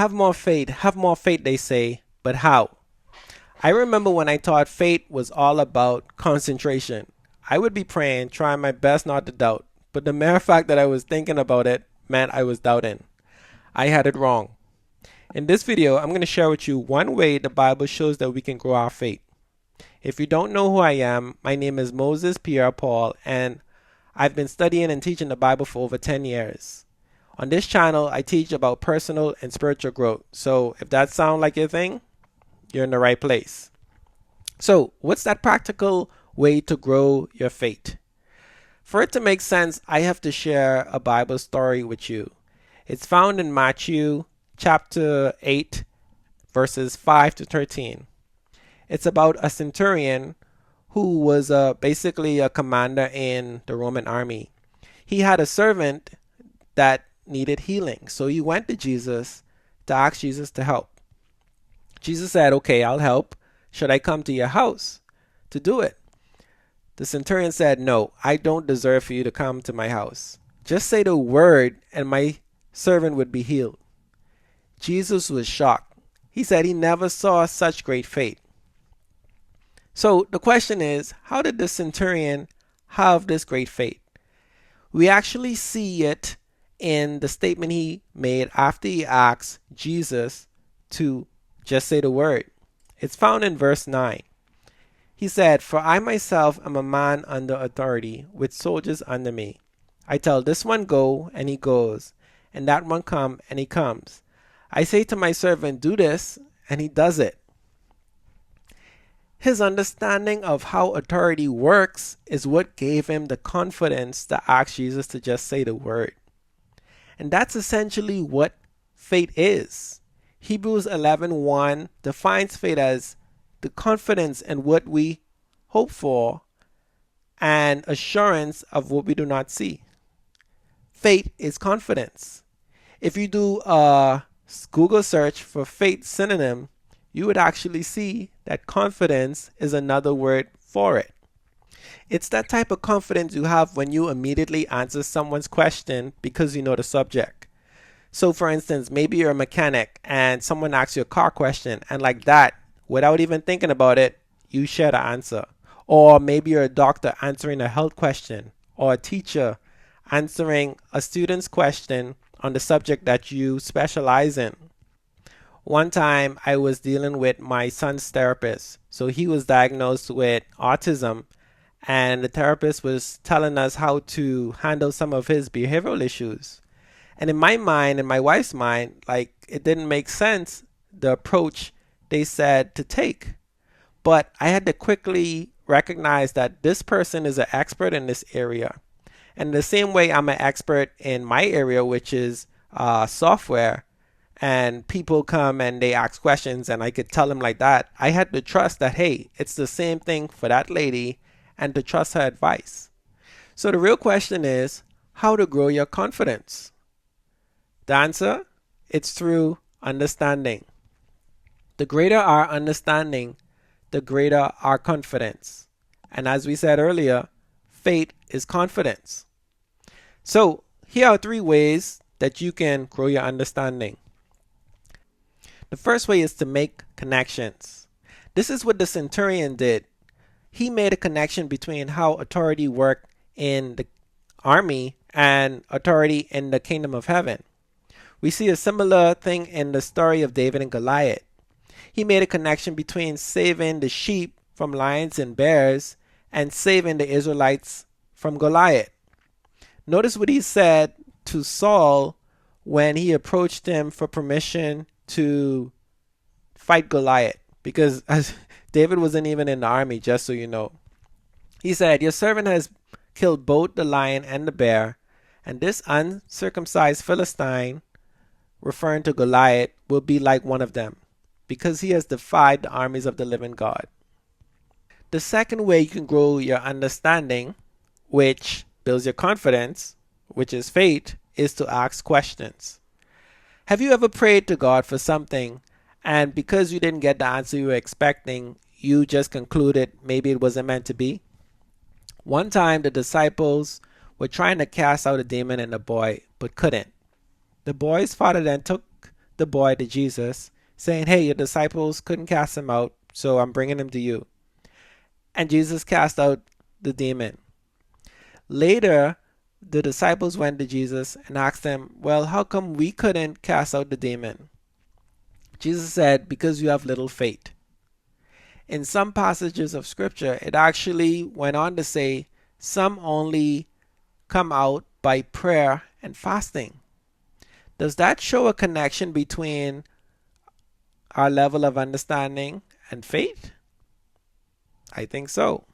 have more faith, they say, but how? I remember when I thought faith was all about concentration. I would be praying, trying my best not to doubt, but the mere fact that I was thinking about it meant I was doubting. I had it wrong. In this video, I'm going to share with you one way the Bible shows that we can grow our faith. If you don't know who I am, my name is Moses Pierre Paul, and I've been studying and teaching the Bible for over 10 years. On this channel, I teach about personal and spiritual growth. So if that sounds like your thing, you're in the right place. So, what's that practical way to grow your faith? For it to make sense, I have to share a Bible story with you. It's found in Matthew chapter 8, verses 5 to 13. It's about a centurion who was basically a commander in the Roman army. He had a servant that needed healing, so he went to Jesus to ask Jesus to help. Jesus said, "Okay, I'll help. Should I come to your house to do it?" The centurion said, "No, I don't deserve for you to come to my house. Just say the word and my servant would be healed." Jesus was shocked. He said he never saw such great faith. So the question is, how did the centurion have this great faith? We actually see it in the statement he made after he asked Jesus to just say the word. It's found in verse 9. He said, "For I myself am a man under authority, with soldiers under me. I tell this one go, and he goes, and that one come, and he comes. I say to my servant, do this, and he does it." His understanding of how authority works is what gave him the confidence to ask Jesus to just say the word. And that's essentially what faith is. Hebrews 11:1 defines faith as the confidence in what we hope for and assurance of what we do not see. Faith is confidence. If you do a Google search for faith synonym, you would actually see that confidence is another word for it. It's that type of confidence you have when you immediately answer someone's question because you know the subject. So for instance, maybe you're a mechanic and someone asks you a car question, and like that, without even thinking about it, you share the answer. Or maybe you're a doctor answering a health question, or a teacher answering a student's question on the subject that you specialize in. One time I was dealing with my son's therapist. So he was diagnosed with autism, and the therapist was telling us how to handle some of his behavioral issues. And in my mind, in my wife's mind, like, it didn't make sense, the approach they said to take. But I had to quickly recognize that this person is an expert in this area. And in the same way I'm an expert in my area, which is software, and people come and they ask questions and I could tell them like that, I had to trust that, hey, it's the same thing for that lady, and to trust her advice. So the real question is how to grow your confidence. The answer? It's through understanding. The greater our understanding, the greater our confidence. And as we said earlier, faith is confidence. So here are 3 ways that you can grow your understanding. The first way is to make connections. This is what the centurion did. He made a connection between how authority worked in the army and authority in the kingdom of heaven. We see a similar thing in the story of David and Goliath. He made a connection between saving the sheep from lions and bears and saving the Israelites from Goliath. Notice what he said to Saul when he approached him for permission to fight Goliath, because David wasn't even in the army, just so you know. He said, "Your servant has killed both the lion and the bear, and this uncircumcised Philistine," referring to Goliath, "will be like one of them, because he has defied the armies of the living God." The second way you can grow your understanding, which builds your confidence, which is faith, is to ask questions. Have you ever prayed to God for something, and because you didn't get the answer you were expecting, you just concluded maybe it wasn't meant to be? One time the disciples were trying to cast out a demon in a boy, but couldn't. The boy's father then took the boy to Jesus, saying, hey, your disciples couldn't cast him out, so I'm bringing him to you. And Jesus cast out the demon. Later, the disciples went to Jesus and asked him, well, how come we couldn't cast out the demon? Jesus said, because you have little faith. In some passages of scripture, it actually went on to say, some only come out by prayer and fasting. Does that show a connection between our level of understanding and faith? I think so.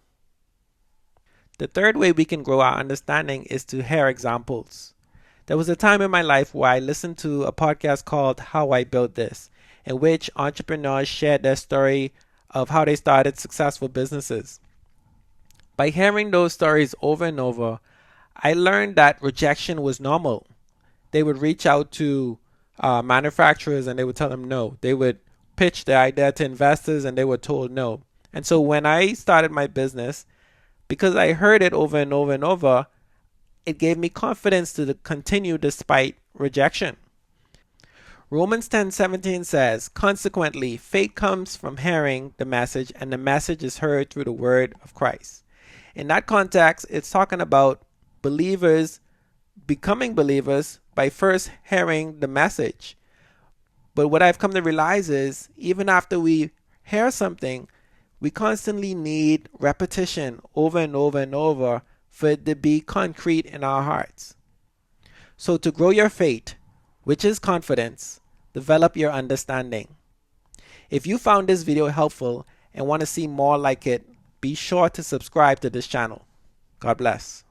The third way we can grow our understanding is to hear examples. There was a time in my life where I listened to a podcast called How I Built This, in which entrepreneurs shared their story of how they started successful businesses. By hearing those stories over and over, I learned that rejection was normal. They would reach out to manufacturers and they would tell them no. They would pitch their idea to investors and they were told no. And so when I started my business, because I heard it over and over and over, it gave me confidence to continue despite rejection. Romans 10:17 says, consequently, faith comes from hearing the message, and the message is heard through the word of Christ. In that context, it's talking about believers becoming believers by first hearing the message. But what I've come to realize is, even after we hear something, we constantly need repetition over and over and over for it to be concrete in our hearts. So to grow your faith, which is confidence, develop your understanding. If you found this video helpful and want to see more like it, be sure to subscribe to this channel. God bless.